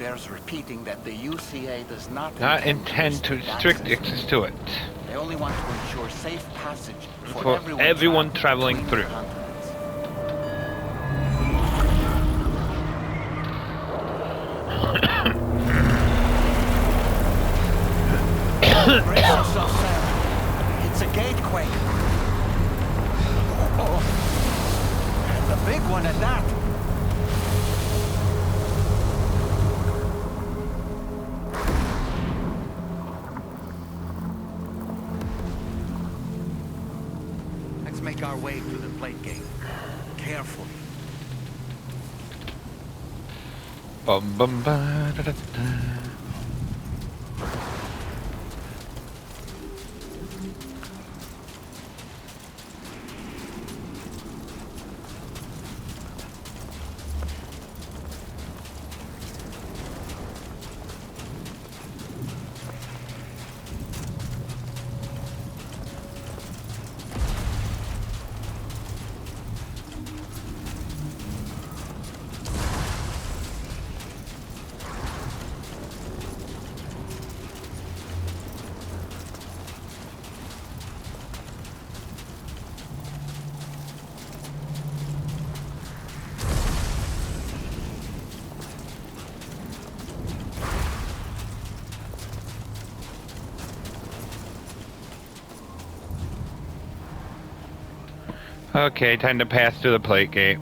bears repeating that the UCA does not intend to restrict access to it. They only want to ensure safe passage For everyone traveling through. Brace yourself, Sam. It's a gatequake. Oh, and the big one at that. Let's make our way through the plate gate. Carefully. Bum bum ba da da da. Okay, time to pass through the plate gate.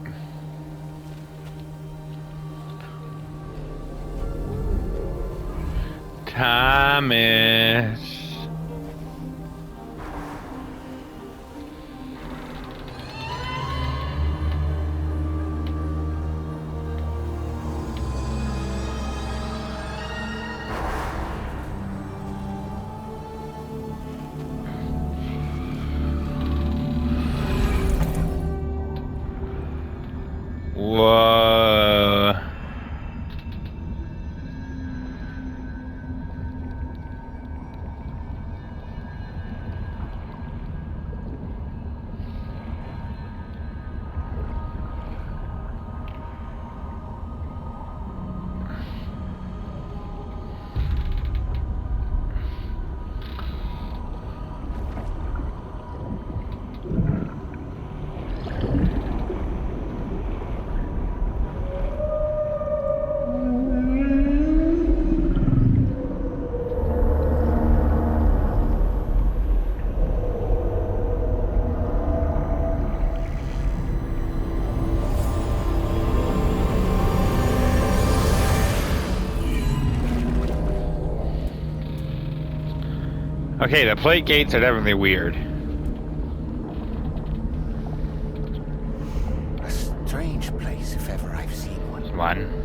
Thomas. Whoa. Okay, the plate gates are definitely weird. A strange place, if ever I've seen one. One.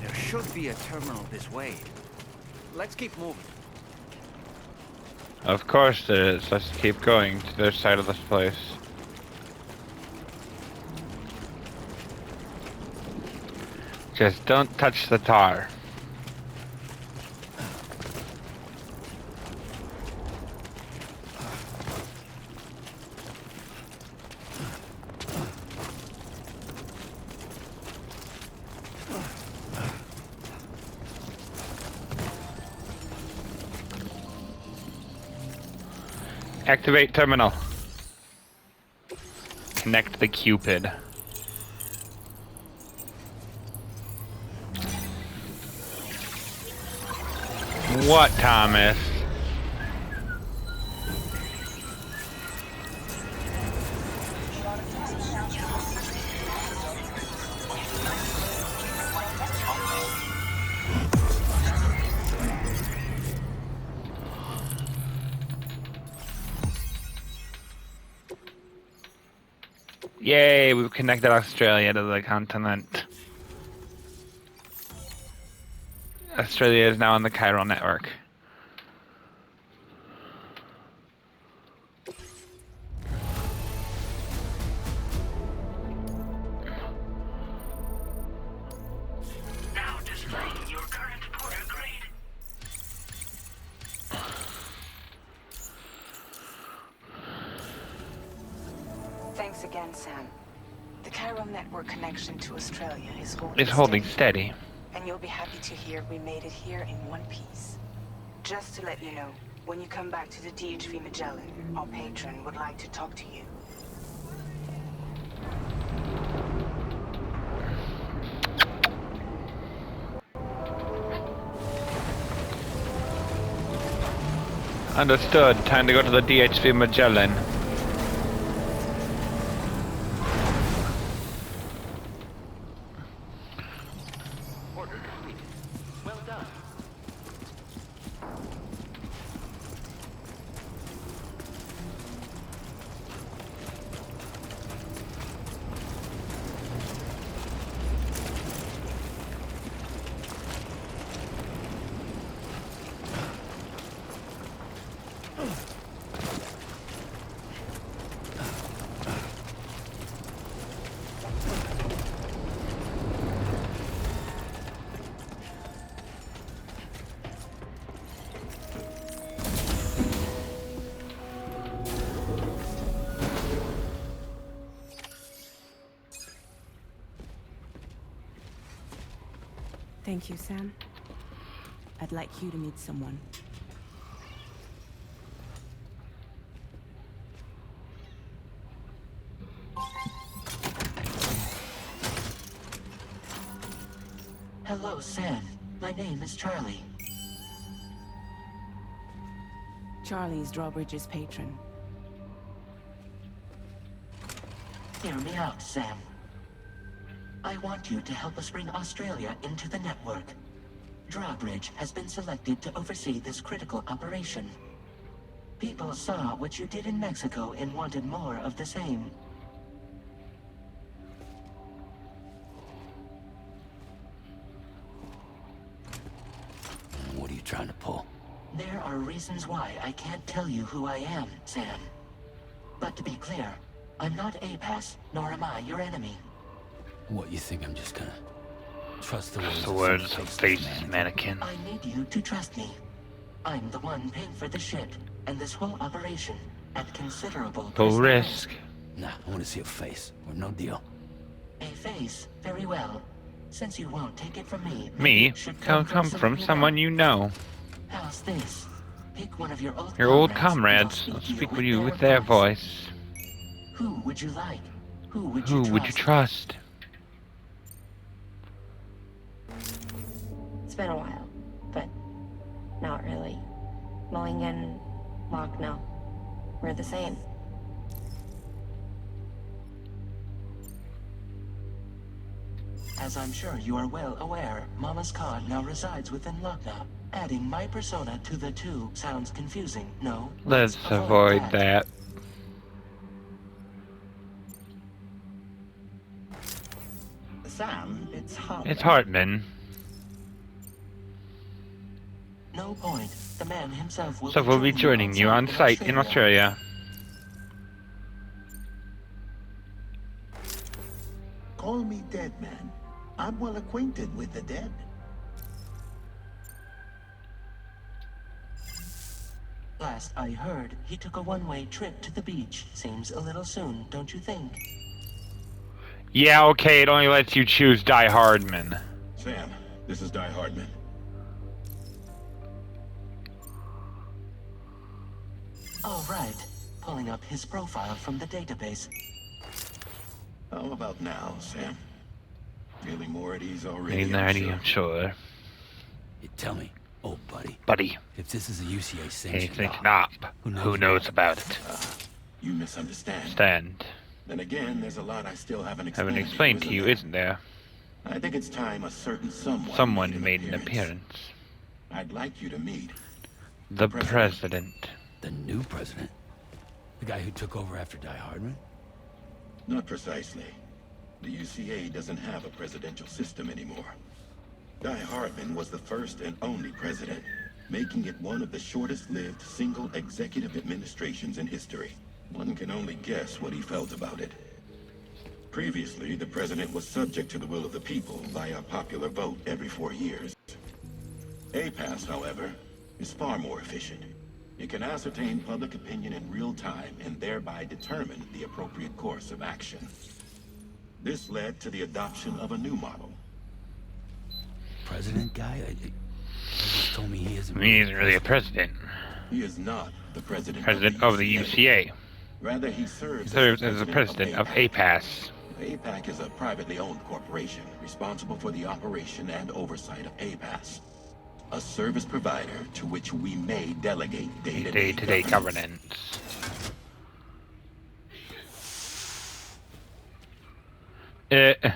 There should be a terminal this way. Let's keep moving. Of course there is. Let's keep going to the side of this place. Just don't touch the tar. Activate terminal. Connect the Cupid. What, Thomas? Yay, we've connected Australia to the continent. Australia is now on the chiral network. Now displaying your current porter grade. Thanks again, Sam. The chiral network connection to Australia is It's holding steady. And you'll be happy to hear we made it here in one piece. Just to let you know, when you come back to the DHV Magellan, our patron would like to talk to you. Understood. Time to go to the DHV Magellan. Order completed. Well done. Thank you, Sam. I'd like you to meet someone. Hello, Sam. My name is Charlie. Charlie's Drawbridge's patron. Hear me out, Sam. I want you to help us bring Australia into the network. Drawbridge has been selected to oversee this critical operation. People saw what you did in Mexico and wanted more of the same. What are you trying to pull? There are reasons why I can't tell you who I am, Sam. But to be clear, I'm not APAS, nor am I your enemy. What, you think I'm just gonna trust the words, The words of face mannequin. I need you to trust me. I'm the one paying for the shit and this whole operation at considerable Full personal risk. Nah, I want to see a face, or no deal. A face, very well. Since you won't take it from me, Me? it should Come from someone you know. How's this? Pick one of your old Your old comrades. comrades. I'll speak with you with their voice. Who would you like? Who would Who you would you trust? It's been a while, but not really. Mulligan, Locke, no. We're the same. As I'm sure you are well aware, Mama's Cod now resides within Lochna. Adding my persona to the two sounds confusing, no? Let's avoid that. Sam, it's Hartman. It's Hartman. No point. The man himself will So we'll be joining you on site in Australia. Call me dead man. I'm well acquainted with the dead. Last I heard, he took a one-way trip to the beach. Seems a little soon, don't you think? Yeah, okay, it only lets you choose Die Hardman. Sam, this is Die Hardman. All right. Pulling up his profile from the database. How about now, Sam? Feeling more at ease already? Ain't I'm that sure. I'm sure. You tell me, old buddy. Buddy, If this is a UCA hey, sanctioned think op, not. Who knows Who knows about it? You misunderstand. Stand. Then again, there's a lot I still haven't Haven't explained explained to you, there? isn't there? I think it's time a certain Someone made an appearance. I'd like you to meet The President. president. the new president? The guy who took over after Die Hardman? Not precisely. The UCA doesn't have a presidential system anymore. Die Hardman was the first and only president, making it one of the shortest-lived single executive administrations in history. One can only guess what he felt about it. Previously, the president was subject to the will of the people via popular vote every 4 years. APAS, however, is far more efficient. It can ascertain public opinion in real time and thereby determine the appropriate course of action. This led to the adoption of a new model. President guy? He just told me he isn't. I mean, he isn't really a president. He is not the president Of the UCA. Rather, he serves As the president of APAS. APAC is a privately owned corporation responsible for the operation and oversight of APAS, a service provider to which we may delegate day-to-day governance. The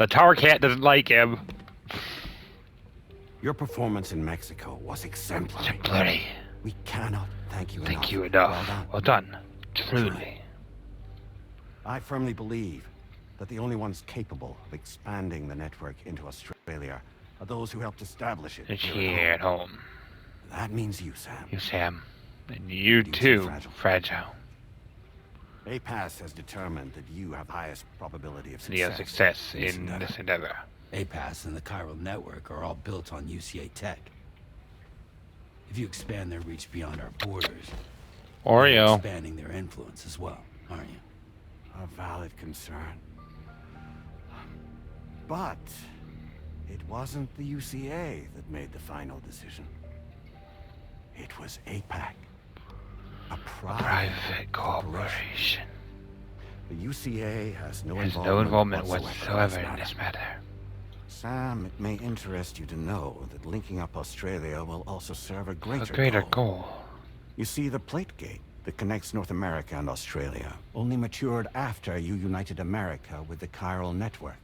Tower Cat doesn't like him. Your performance in Mexico was exemplary. Exemplary. We cannot thank you enough. Thank you enough. Well done. Truly. I firmly believe that the only ones capable of expanding the network into Australia are those who helped establish it It's here at home. That means you, Sam. You, Sam. And you too, Fragile. APAS has determined that you have the highest probability of success, in this endeavor. APAS and the chiral network are all built on UCA tech. If you expand their reach beyond our borders, Oreo. you're expanding their influence as well, aren't you? A valid concern. But it wasn't the UCA that made the final decision. It was APAC. A private corporation. The UCA has no involvement whatsoever in this matter. Sam, it may interest you to know that linking up Australia will also serve a greater, goal. You see, the plate gate that connects North America and Australia only matured after you united America with the chiral network.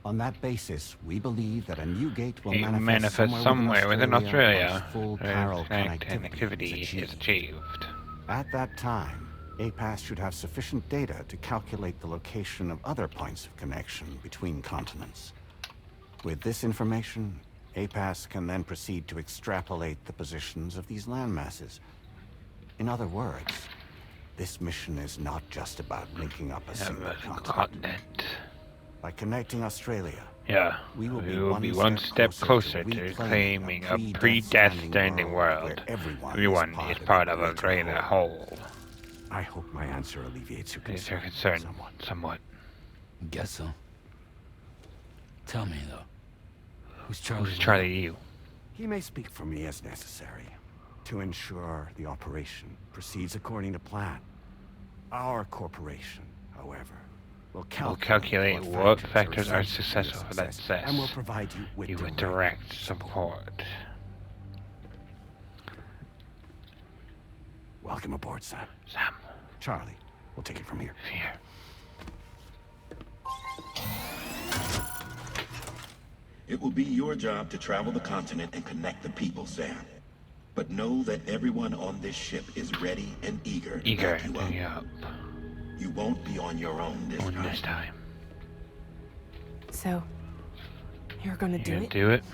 On that basis, we believe that a new gate will manifest somewhere within Australia full chiral connectivity is achieved. At that time, APAS should have sufficient data to calculate the location of other points of connection between continents. With this information, APAS can then proceed to extrapolate the positions of these landmasses. In other words, this mission is not just about linking up a single continent. By connecting Australia, we will be one step closer to claiming a predestined world. Everyone is part of a greater whole. I hope my answer alleviates your concern, somewhat. Guess so. Tell me, though. Who's Charlie you? He may speak for me as necessary to ensure the operation proceeds according to plan. Our corporation, however, will calculate what factors are successful for that success, and will provide you with direct support. Welcome aboard, Sam. Charlie, we'll take it from here. It will be your job to travel the continent and connect the people, Sam. But know that everyone on this ship is ready and eager to back you up. You won't be on your own this time. So, you're gonna do it? Do it?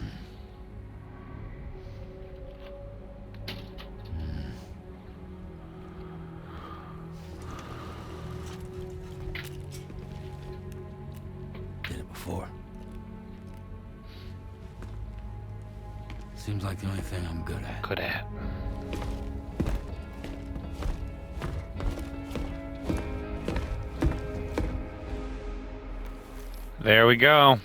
Did it before. Seems like the only thing I'm good at. There we go.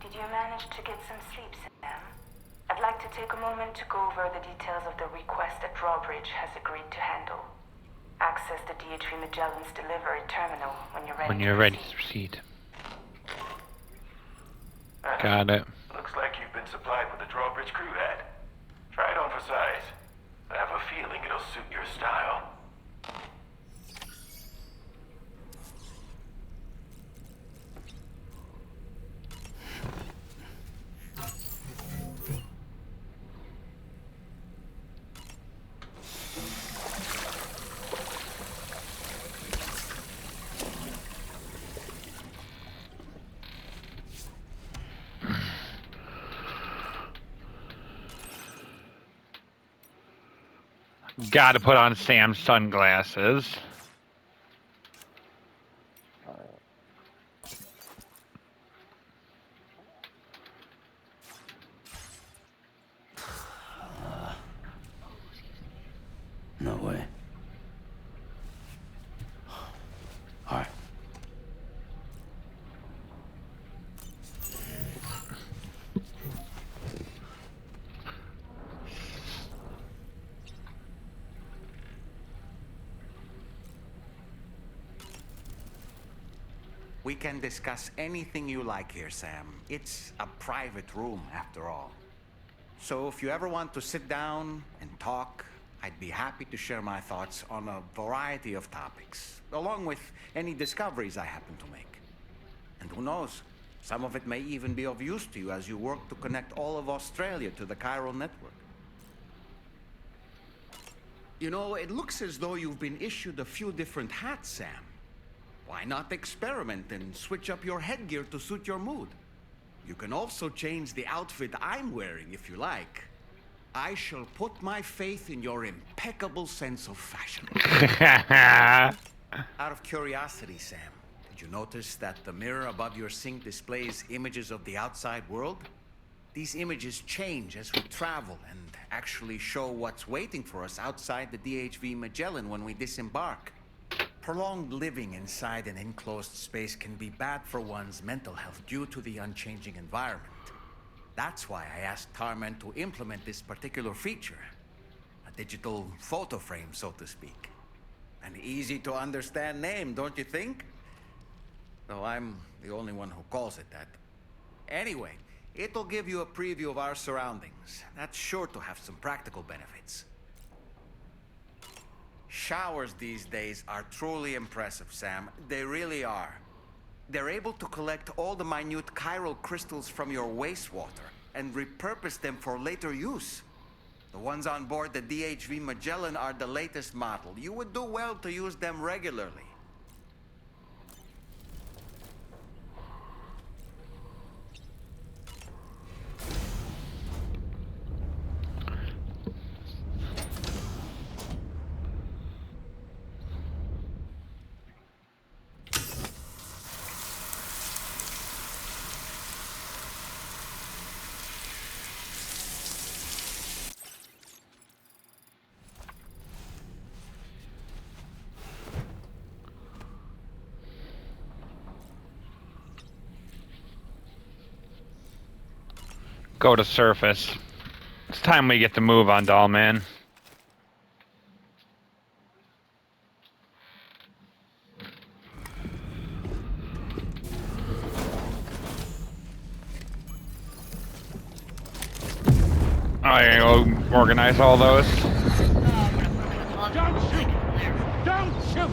Did you manage to get some sleep, Sam? I'd like to take a moment to go over the details of the request that Drawbridge has agreed to handle. Access the DHV Magellan's delivery terminal when you're ready to proceed. Got it. Looks like you've been supplied with a Drawbridge crew hat. Try it on for size. I have a feeling it'll suit your style. Gotta put on Sam's sunglasses. No way. All right. We can discuss anything you like here, Sam. It's a private room, after all. So if you ever want to sit down and talk, I'd be happy to share my thoughts on a variety of topics, along with any discoveries I happen to make. And who knows, some of it may even be of use to you as you work to connect all of Australia to the chiral network. You know, it looks as though you've been issued a few different hats, Sam. Why not experiment and switch up your headgear to suit your mood? You can also change the outfit I'm wearing if you like. I shall put my faith in your impeccable sense of fashion. Out of curiosity, Sam, did you notice that the mirror above your sink displays images of the outside world? These images change as we travel and actually show what's waiting for us outside the DHV Magellan when we disembark. Prolonged living inside an enclosed space can be bad for one's mental health due to the unchanging environment. That's why I asked Tarman to implement this particular feature. A digital photo frame, so to speak. An easy to understand name, don't you think? Though I'm the only one who calls it that. Anyway, it'll give you a preview of our surroundings. That's sure to have some practical benefits. Showers these days are truly impressive, Sam. They really are. They're able to collect all the minute chiral crystals from your wastewater and repurpose them for later use. The ones on board the DHV Magellan are the latest model. You would do well to use them regularly. Go to surface. It's time we get the move on, doll man. Oh, you're gonna go organize all those? Don't shoot! Don't shoot!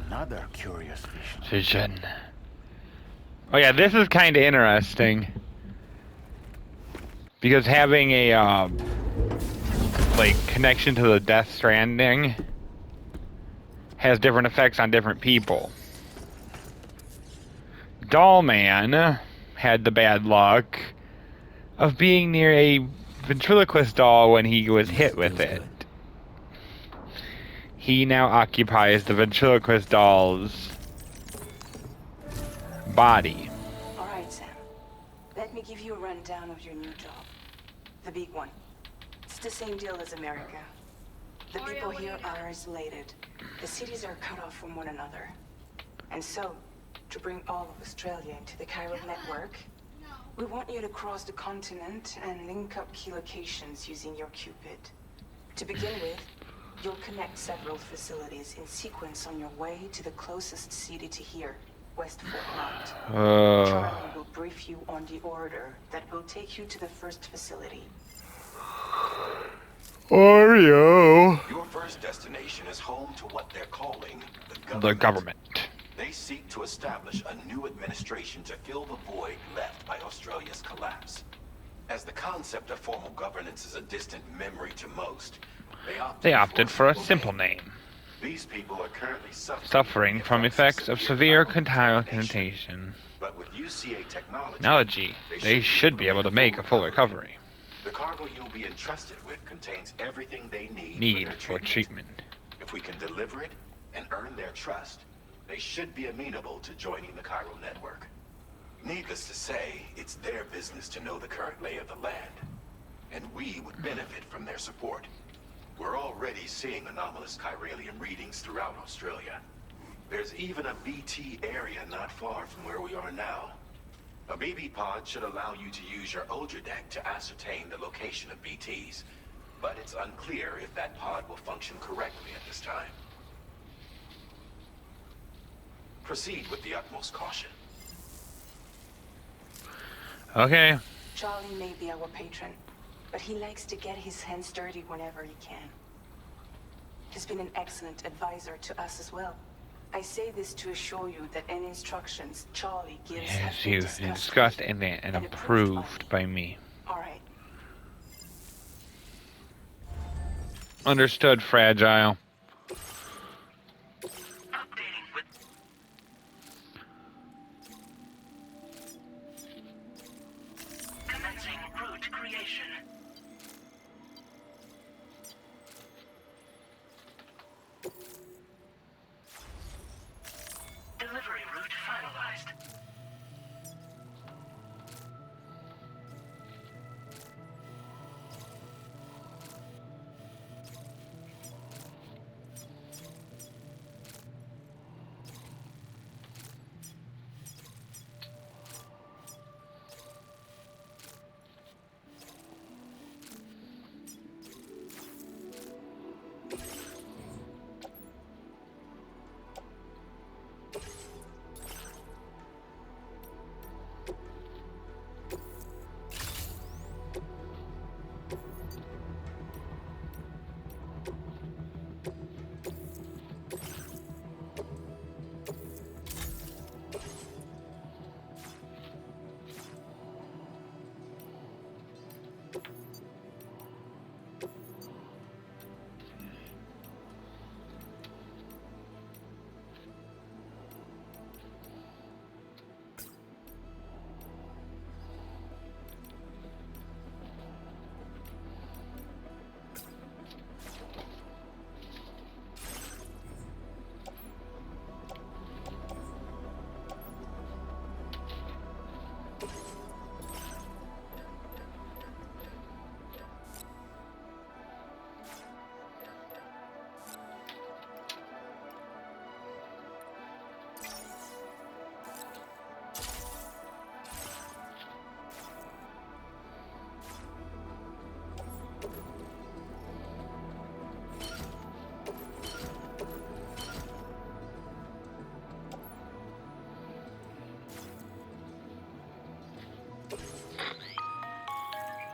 Another curious vision. Oh yeah, this is kind of interesting. Because having a, like, connection to the Death Stranding has different effects on different people. Dollman had the bad luck of being near a ventriloquist doll when he was hit with it. He now occupies the ventriloquist doll's body. Alright, Sam. Let me give you a rundown of your new job. The big one. It's the same deal as America. The people here are isolated. The cities are cut off from one another. And so, to bring all of Australia into the chiral network, we want you to cross the continent and link up key locations using your Cupid. To begin with, you'll connect several facilities in sequence on your way to the closest city to here, West Fort Mount. Charlie will brief you on the order that will take you to the first facility. Oreo. Your first destination is home to what they're calling The government. They seek to establish a new administration to fill the void left by Australia's collapse. As the concept of formal governance is a distant memory to most, They opted for a simple name. These people are currently Suffering from effects of severe contamination. But with UCA Technology, they should be able to make a full recovery. The cargo you'll be entrusted with contains everything they need For treatment. If we can deliver it and earn their trust, they should be amenable to joining the chiral network. Needless to say, it's their business to know the current lay of the land, and we would benefit from their support. We're already seeing anomalous chiralium readings throughout Australia. There's even a BT area not far from where we are now. A BB pod should allow you to use your Ultradeck to ascertain the location of BTs, but it's unclear if that pod will function correctly at this time. Proceed with the utmost caution. Okay. Charlie may be our patron, but he likes to get his hands dirty whenever he can. He's been an excellent advisor to us as well. I say this to assure you that any instructions Charlie gives have been discussed and approved by me. All right. Understood, Fragile. Commencing route creation. Delivery route finalized.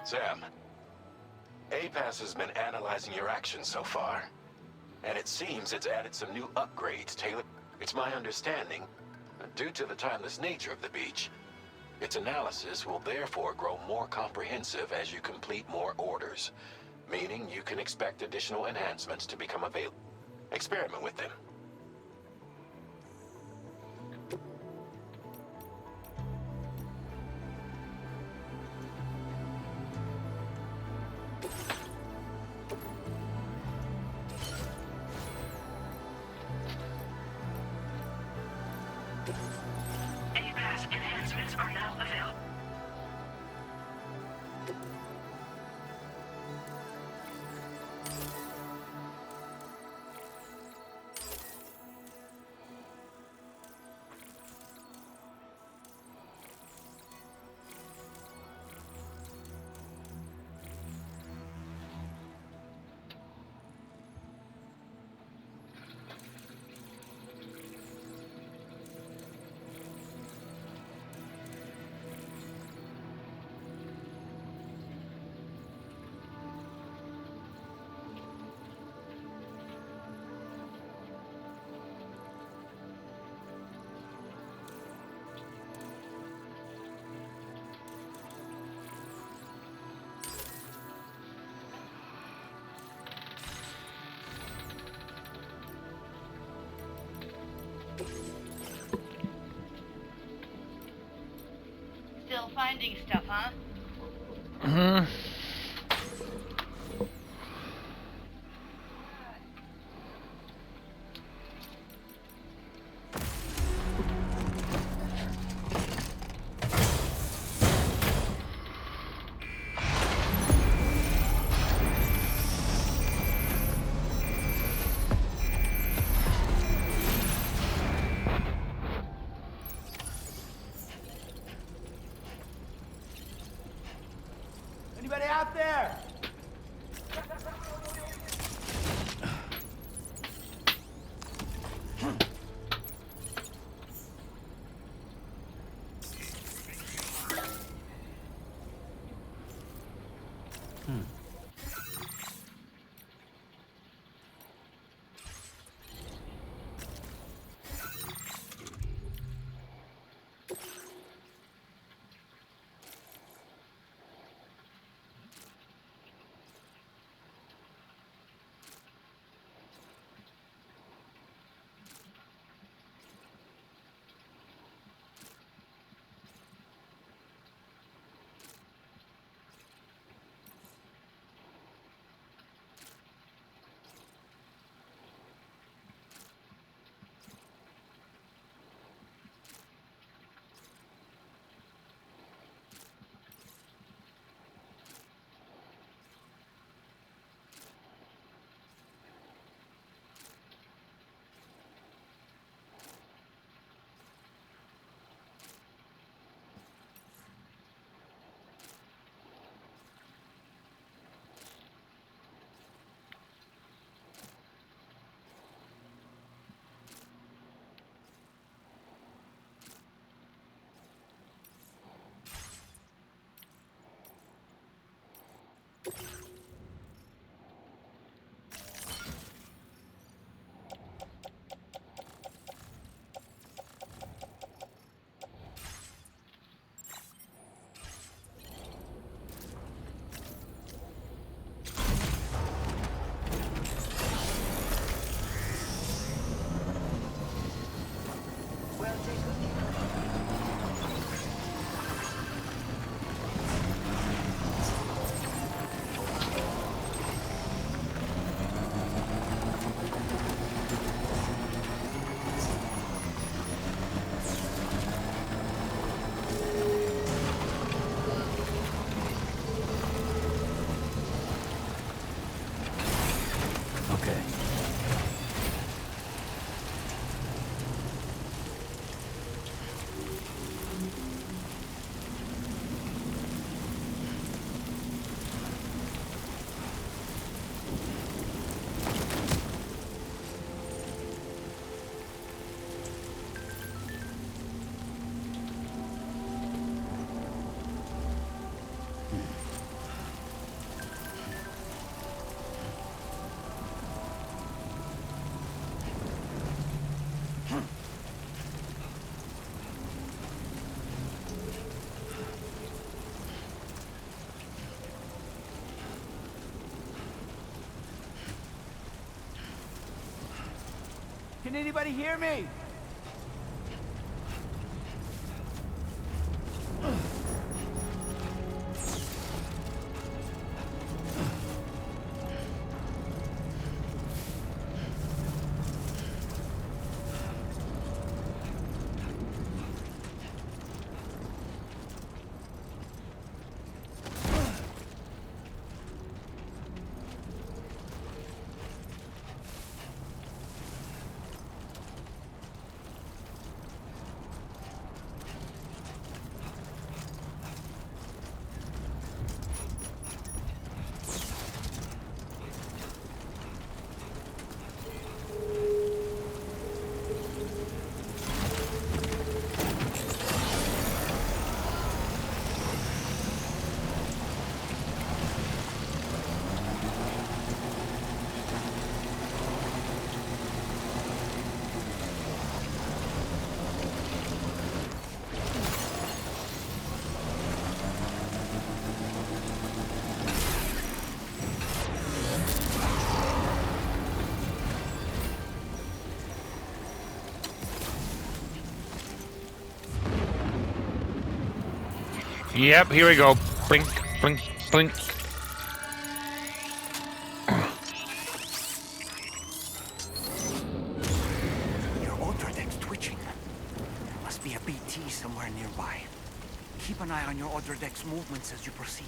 Sam, APAS has been analyzing your actions so far, and it seems it's added some new upgrades tailored. It's my understanding, due to the timeless nature of the beach, its analysis will therefore grow more comprehensive as you complete more orders, meaning you can expect additional enhancements to become available. Experiment with them. APAS enhancements are now available. finding stuff, huh? Hmm. Anybody out there? Can anybody hear me? Yep, here we go. Blink, blink, blink. Your auto deck's twitching. There must be a BT somewhere nearby. Keep an eye on your auto deck's movements as you proceed.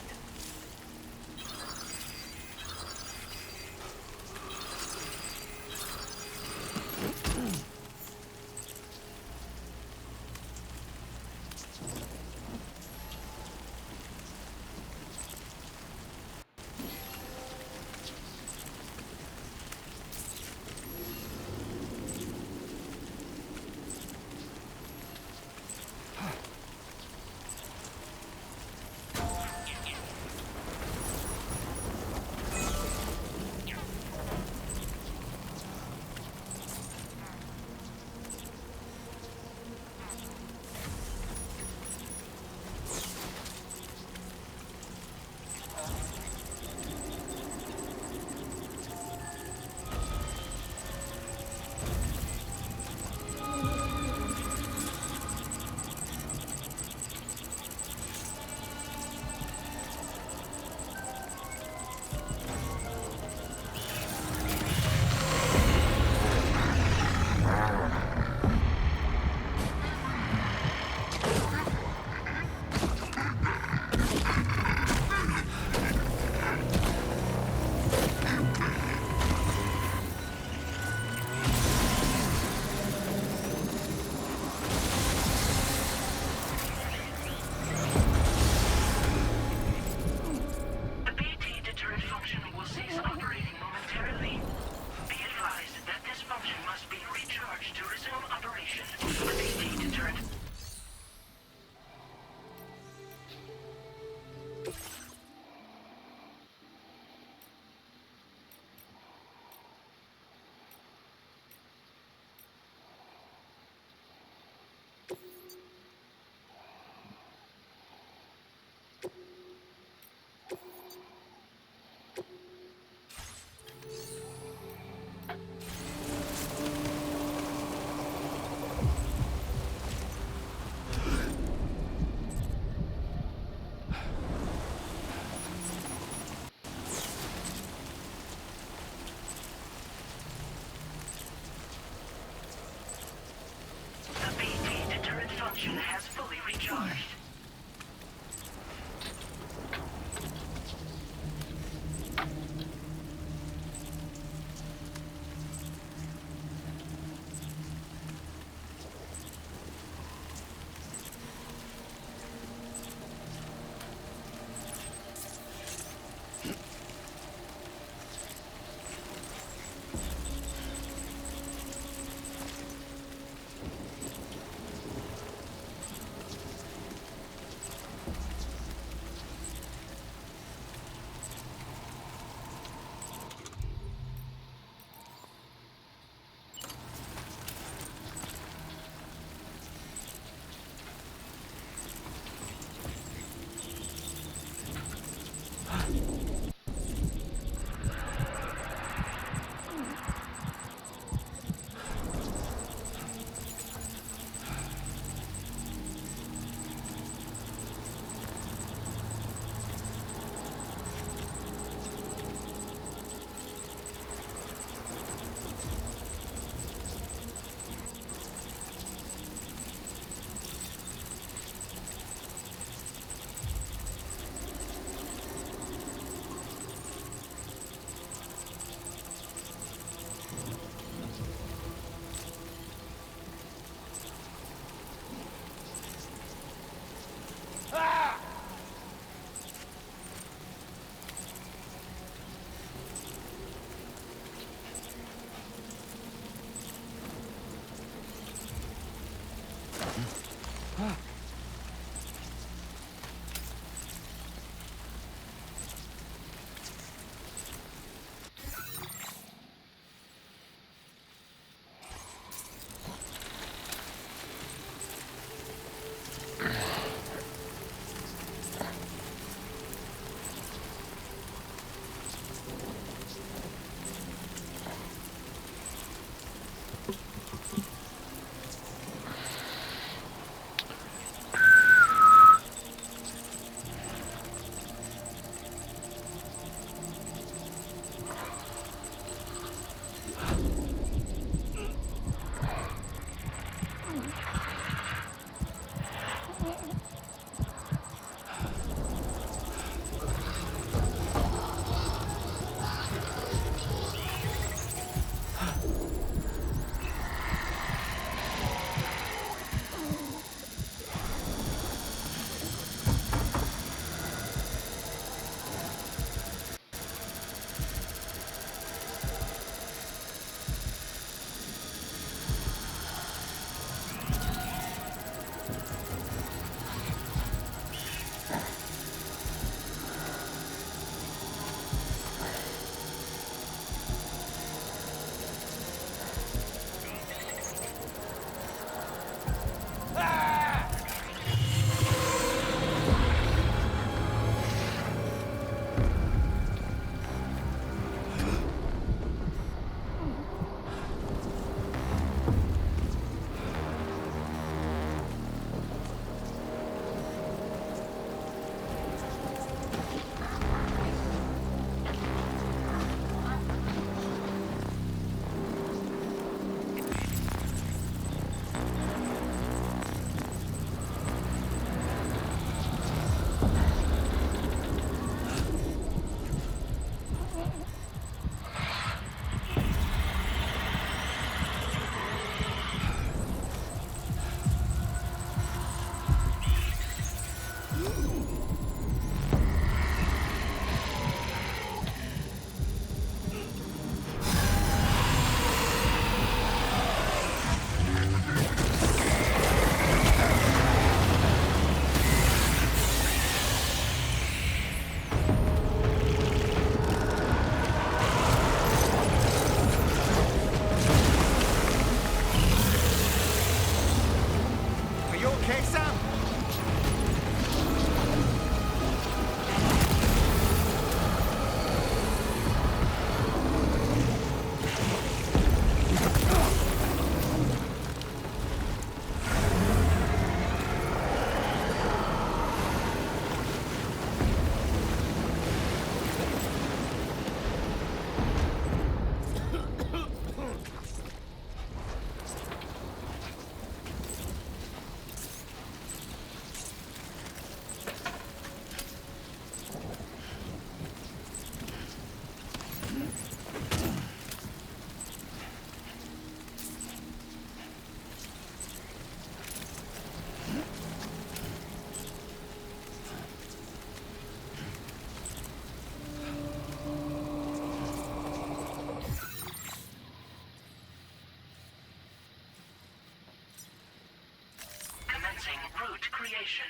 location.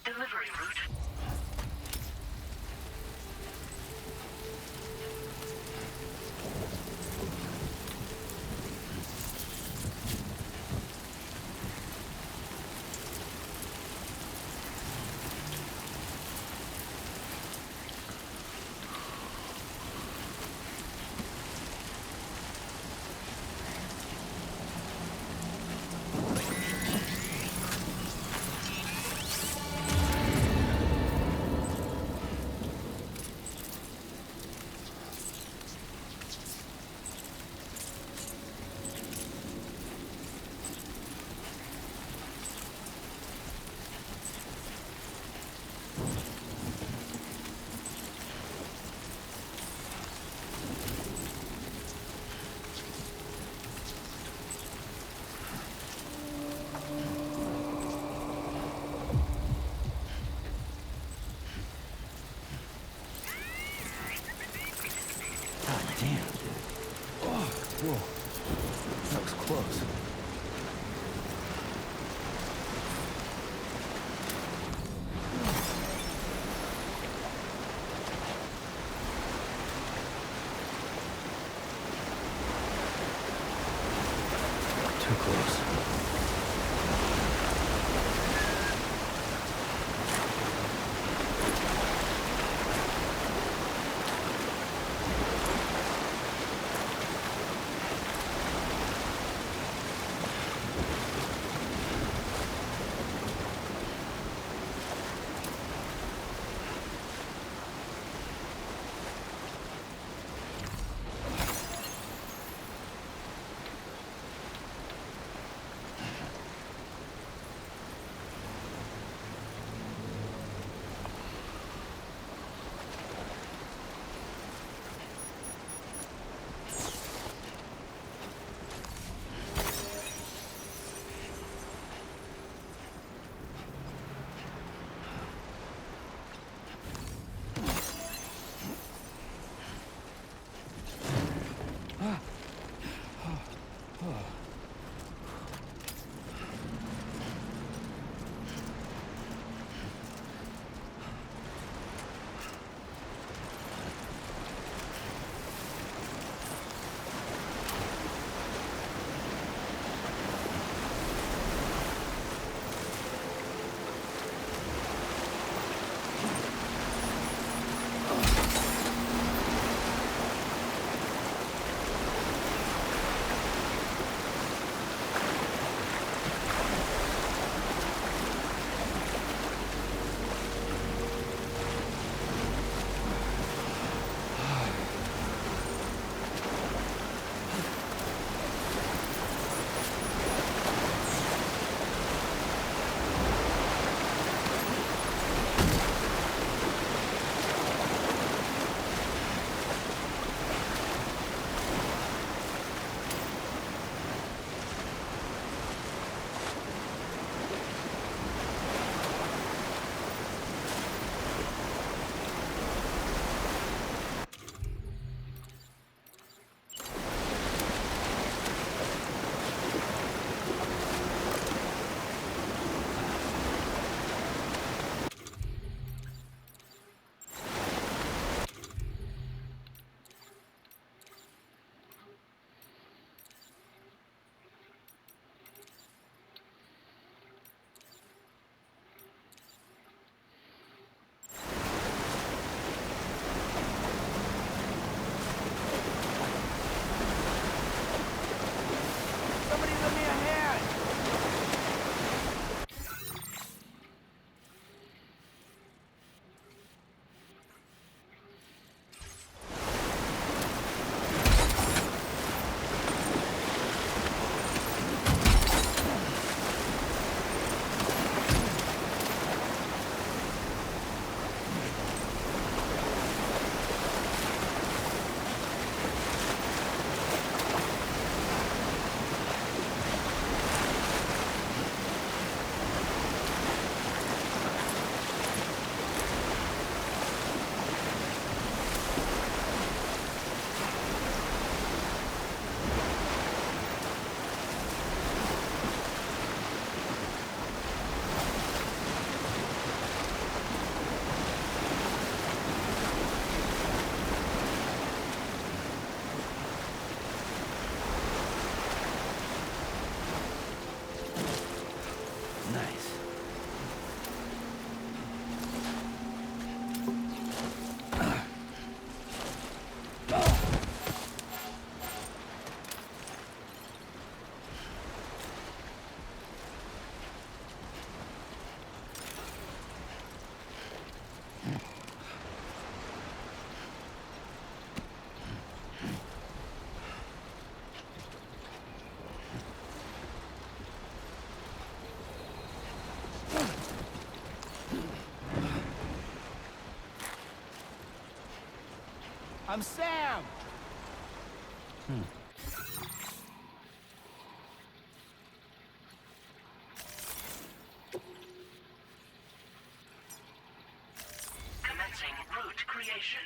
Delivery route. Whoa. That was close. Too close. I'm Sam! Commencing route creation.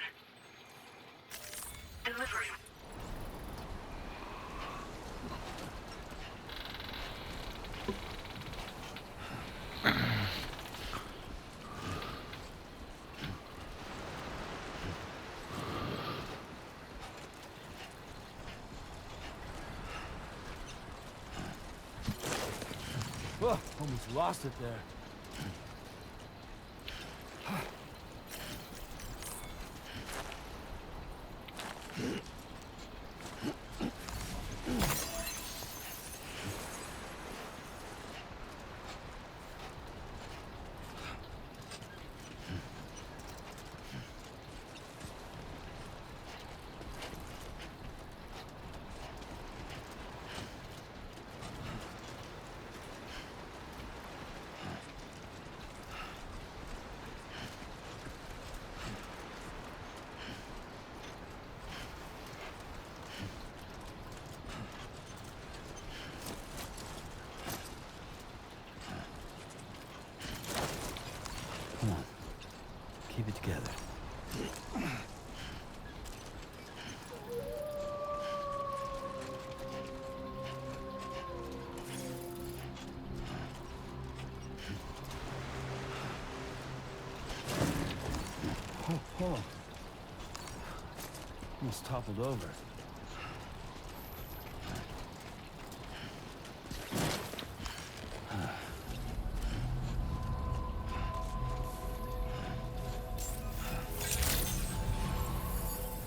Delivery. Whoa, almost lost it there. Come on. Keep it together. Oh. Almost toppled over.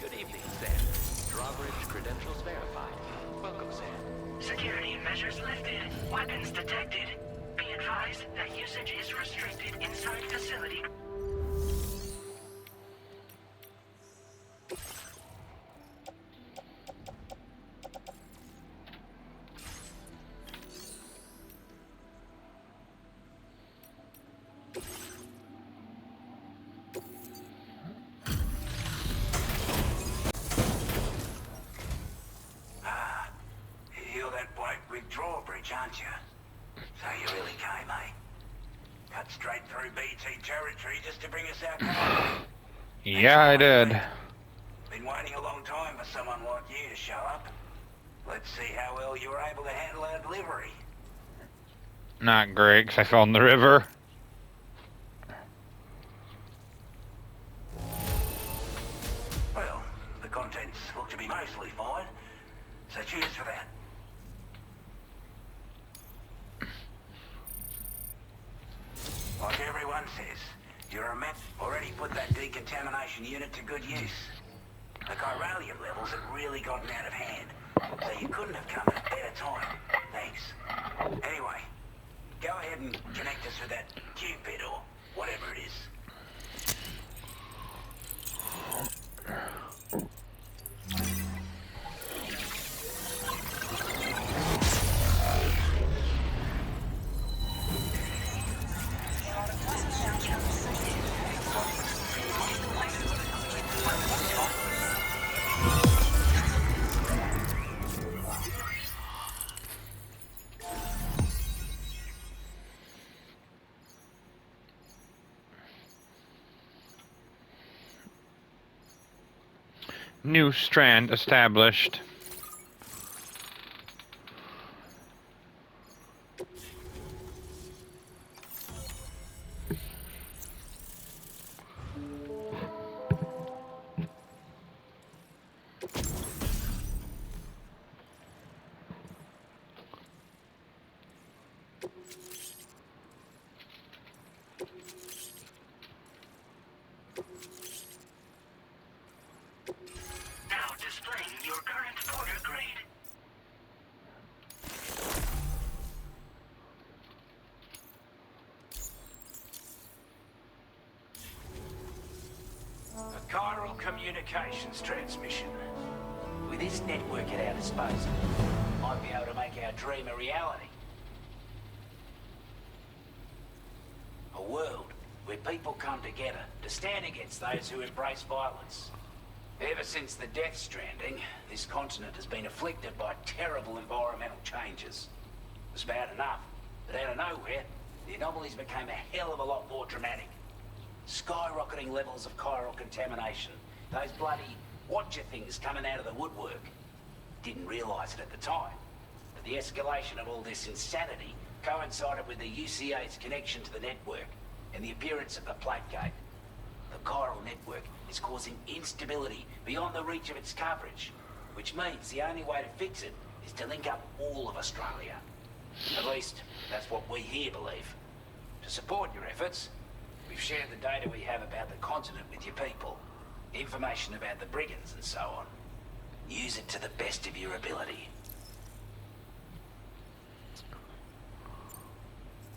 Good evening, Sam. Drawbridge credentials verified. Welcome, Sam. Security measures lifted. Weapons detected. Be advised that usage is restricted inside facility. You're that bloke with drawbridge, aren't you? So you really came, eh? Cut straight through BT territory just to bring us our car. Yeah, I did. Been waiting a long time for someone like you to show up. Let's see how well you were able to handle our delivery. Not great, 'cause I fell in the river. Well, the contents look to be mostly fine, so cheers for that. Like everyone says, you're a man already put that decontamination unit to good use. The chiralium levels have really gotten out of hand, so you couldn't have come at a better time. Thanks. Anyway, go ahead and connect us with that Cupid or whatever it is. New strand established. Now displaying your current porter grade. A chiral communications transmission. With this network at our disposal, might be able to make our dream a reality. A world where people come together to stand against those who embrace violence. Ever since the Death Stranding, this continent has been afflicted by terrible environmental changes. It was bad enough, but out of nowhere, the anomalies became a hell of a lot more dramatic. Skyrocketing levels of chiral contamination. Those bloody watcher things coming out of the woodwork. Didn't realise it at the time, but the escalation of all this insanity coincided with the UCA's connection to the network and the appearance of the Plate Gate. The chiral network is causing instability beyond the reach of its coverage, which means the only way to fix it is to link up all of Australia. At least, that's what we here believe. To support your efforts, we've shared the data we have about the continent with your people. Information about the brigands and so on. Use it to the best of your ability.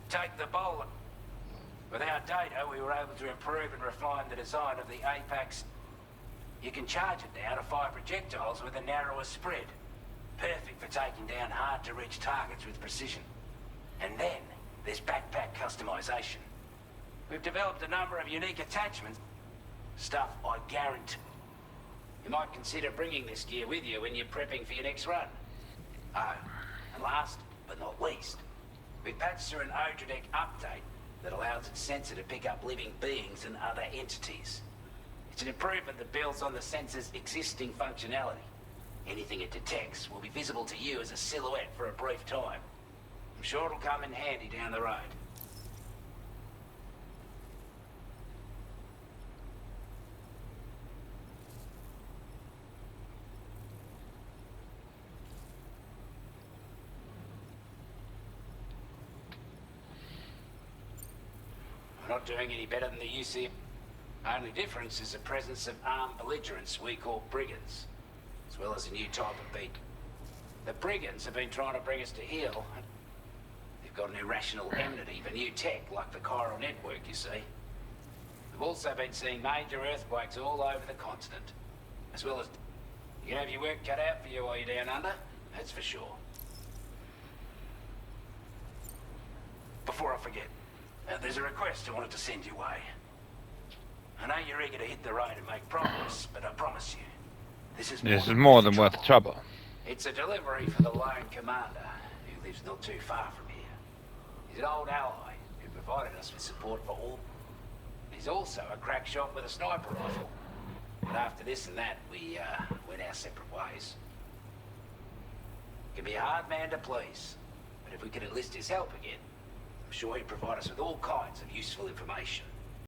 Take the bowl. With our data, we were able to improve and refine the design of the Apex. You can charge it now to fire projectiles with a narrower spread. Perfect for taking down hard-to-reach targets with precision. And then, there's backpack customization. We've developed a number of unique attachments. Stuff I guarantee. You might consider bringing this gear with you when you're prepping for your next run. Oh, and last but not least, we've patched through an Odradek update that allows its sensor to pick up living beings and other entities. It's an improvement that builds on the sensor's existing functionality. Anything it detects will be visible to you as a silhouette for a brief time. I'm sure it'll come in handy down the road. We're not doing any better than the UC. Only difference is the presence of armed belligerents we call brigands, as well as a new type of beat. The brigands have been trying to bring us to heel. They've got an irrational enmity for new tech like the chiral network, you see. We've also been seeing major earthquakes all over the continent, as well as... You can have your work cut out for you while you're down under, that's for sure. Before I forget, there's a request I wanted to send your way. I know you're eager to hit the road and make progress, but I promise you, this is more than worth the trouble. It's a delivery for the lone commander, who lives not too far from here. He's an old ally who provided us with support for all. He's also a crack shot with a sniper rifle. But after this and that, we went our separate ways. He can be a hard man to please, but if we could enlist his help again, I'm sure he'd provide us with all kinds of useful information.